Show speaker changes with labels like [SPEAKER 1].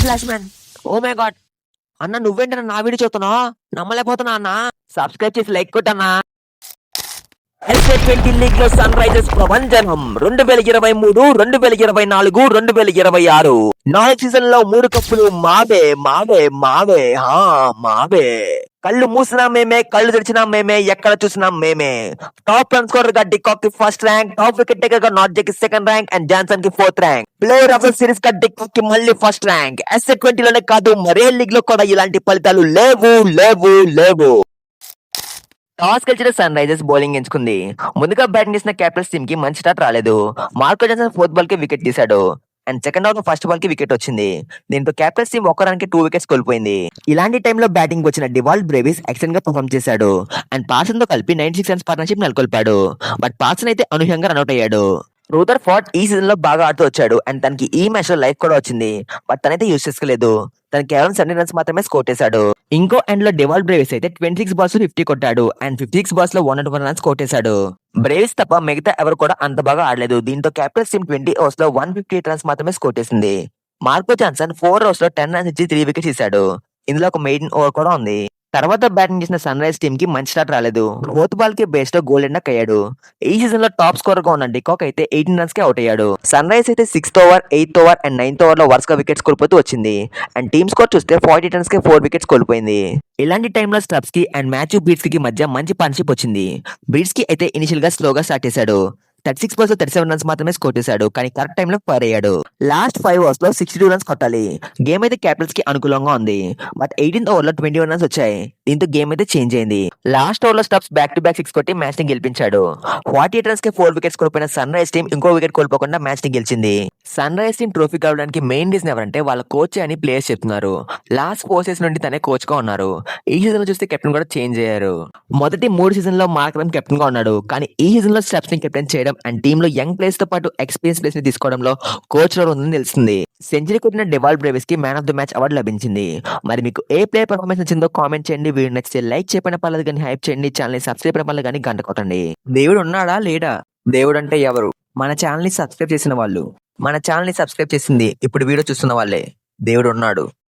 [SPEAKER 1] Flash man, oh my god అన్న, నువ్వేంటన్నా నా వీడియో చూస్తున్నావు? నమ్మలేకపోతున్నా అన్న. సబ్స్క్రైబ్ చేసి లైక్ కొట్టన్నా. ఎస్ఏ20 లీగ్ లో సన్ రైజర్స్ ప్రభంజనం 2023, 2024, 2026 4 సీజన్ లో 3 కప్పులు మావే మావే మావే మావే. కళ్ళు మూసినా మేమే, కళ్ళు తెరిచినా మేమే, ఎక్కడ చూసినా మేమే. టాప్ రన్ స్కోరర్ గా డికాక్ కి first rank, top wicket taker గా నార్జే కి సెకండ్ ర్యాంక్ అండ్ జాన్సన్ కి fourth rank. Player of the series గా డికాక్ కి మళ్ళీ ఫస్ట్ ర్యాంక్. ఎస్ఏ20 లోనే కాదు, మరే లీగ్ లో కూడా ఇలాంటి ఫలితాలు లేవు లేవు లేవు. టాస్ గెలిచిన సన్ రైజర్స్ బౌలింగ్ ఎంచుకుంది. ముందుగా బ్యాటింగ్ చేసిన క్యాపిటల్స్ టీమ్ కి మంచి స్టార్ట్ రాలేదు. మార్కో జాన్సన్ ఫోర్త్ బాల్ కి వికెట్ తీశాడు and second over first ball కి వికెట్ వచ్చింది. దీంతో క్యాపిటల్స్ టీమ్ ఒక్క రన్ కి 2 వికెట్స్ కోల్పోయింది. ఇలాంటి టైంలో బ్యాటింగ్ వచ్చిన డివాల్డ్ బ్రేవిస్ ఎక్సలెంట్ గా పర్ఫామ్ చేశాడు అండ్ పార్సన్ తో కలిపి 96 రన్స్ పార్ట్నర్షిప్ నెలకొల్పాడు. బట్ పార్సన్ అయితే అనూహ్యంగా రన్అట్ అయ్యాడు. రూదర్ఫోర్డ్ ఈ సీజన్ లో బాగా ఆడుతూ వచ్చాడు అండ్ తనకి ఈ మ్యాచ్ లో లైఫ్ కూడా వచ్చింది. బట్ తనైతే యూజ్ చేసుకోలేదు. తను కేవలం 70 రన్స్ మాత్రమే స్కోర్ చేశాడు. ఇంకో ఎండ్ లో డివాల్డ్ బ్రేవిస్ అయితే 26 బాల్స్ 50 కొట్టాడు అండ్ 56 బాల్స్ లో 101 రన్స్ కొట్టేశాడు. బ్రేవిస్ తప్ప మిగతా ఎవరు కూడా అంత బాగా ఆడలేదు. దీంతో క్యాపిటల్స్ టీమ్ 20 ఓవర్స్ లో 158 రన్స్ మాత్రమే స్కోర్ చేసింది. మార్కో జాన్సన్ 4 ఓవర్స్ లో 10 రన్స్ ఇచ్చి 3 వికెట్స్ తీశాడు. ఇందులో ఒక మెయిన్ ఓవర్ కూడా ఉంది. తర్వాత బ్యాటింగ్ చేసిన సన్ రైజ్ టీమ్ కి మంచి స్టార్ట్ రాలేదు. ఫోర్త్ బాల్ కి బేస్ లో గోల్ ఎండ్ అయ్యాడు. ఈ సీజన్ లో టాప్ స్కోరర్ గా ఉన్న డికాక్ అయితే 18 రన్స్ కి అవుట్ అయ్యాడు. సన్ రైజ్ అయితే 6th over, 8th over and 9th over లో వరుసగా వికెట్స్ కోల్పోతూ వచ్చింది అండ్ టీమ్ స్కోర్ చూస్తే 48 రన్స్ కి 4 వికెట్స్ కోల్పోయింది. ఇలాంటి టైంలో స్టబ్స్ కి అండ్ మ్యాథ్యూ బీట్స్ కి మధ్య మంచి పార్ట్నర్షిప్ వచ్చింది. బీట్స్ కి అయితే ఇనిషియల్ గా స్లోగా స్టార్ట్ చేశాడు. 36 బాల్స్ లో 37 రన్స్ మాత్రమే స్కోర్ చేశాడు కానీ కరెక్ట్ టైంలో ఫైర్ అయ్యాడు. లాస్ట్ 5 ఓవర్స్ లో 62 రన్స్ కొట్టాలి. గేమ్ అయితే క్యాపిటల్స్ కి అనుకూలంగా ఉంది. బట్ 18th ఓవర్ లో 21 రన్స్ వచ్చాయి. దీంతో గేమ్ అయితే చేంజ్ అయింది. లాస్ట్ ఓవర్ లో స్టబ్స్ బ్యాక్ టు బ్యాక్ 6 కొట్టి మ్యాచ్ ని గెలిపించాడు. 48 రన్స్ కి 4 వికెట్స్ కోల్పోయిన సన్ రైజ్ టీమ్ ఇంకో వికెట్ కోల్పోకుండా మ్యాచ్ ని గెలిచింది. సన్ రైజ్ టీమ్ ట్రోఫీ కావడానికి మెయిన్ రీజన్ ఎవరంటే వాళ్ళ కోచ్ అని ప్లేయర్స్ చెప్తున్నారు. లాస్ట్ 4 సీజన్ నుండి తనే కోచ్ గా ఉన్నారు. ఈ సీజన్ లో చూస్తే కెప్టెన్ కూడా చేంజ్ అయ్యారు. మొదటి 3 సీజన్ లో మార్క్రమ్ కెప్టెన్ గా ఉన్నాడు కానీ ఈ సీజన్ లో స్టబ్స్ ని కెప్టెన్ చేయడం అండ్ టీమ్ లో యంగ్ ప్లేయర్స్ తో పాటు ఎక్స్పీరియన్స్ ప్లేయర్స్ ని తీసుకోవడంలో కోచ్ రోల్ ఉందని తెలుస్తుంది. సెంచరీ కొట్టిన డివాల్డ్ బ్రేవిస్ కి man of the match award లభించింది. మరి మీకు ఏ ప్లేయర్ పర్ఫార్మెన్స్ నచ్చిందో కామెంట్ చేయండి. వీడియో నచ్చితే లైక్ చేయడం పర్లేదు కానీ హైప్ చేయండి. ఛానల్ ని సబ్స్క్రైబ్ చేయడం పర్లేదు కానీ గంట కొట్టండి. దేవుడు ఉన్నాడా లేడా? దేవుడు అంటే ఎవరు? మన ఛానల్ ని సబ్స్క్రైబ్ చేసిన వాళ్ళు. మన ఛానల్ ని సబ్స్క్రైబ్ చేసింది ఇప్పుడు వీడియో చూస్తున్న వాళ్ళే. దేవుడు ఉన్నాడు.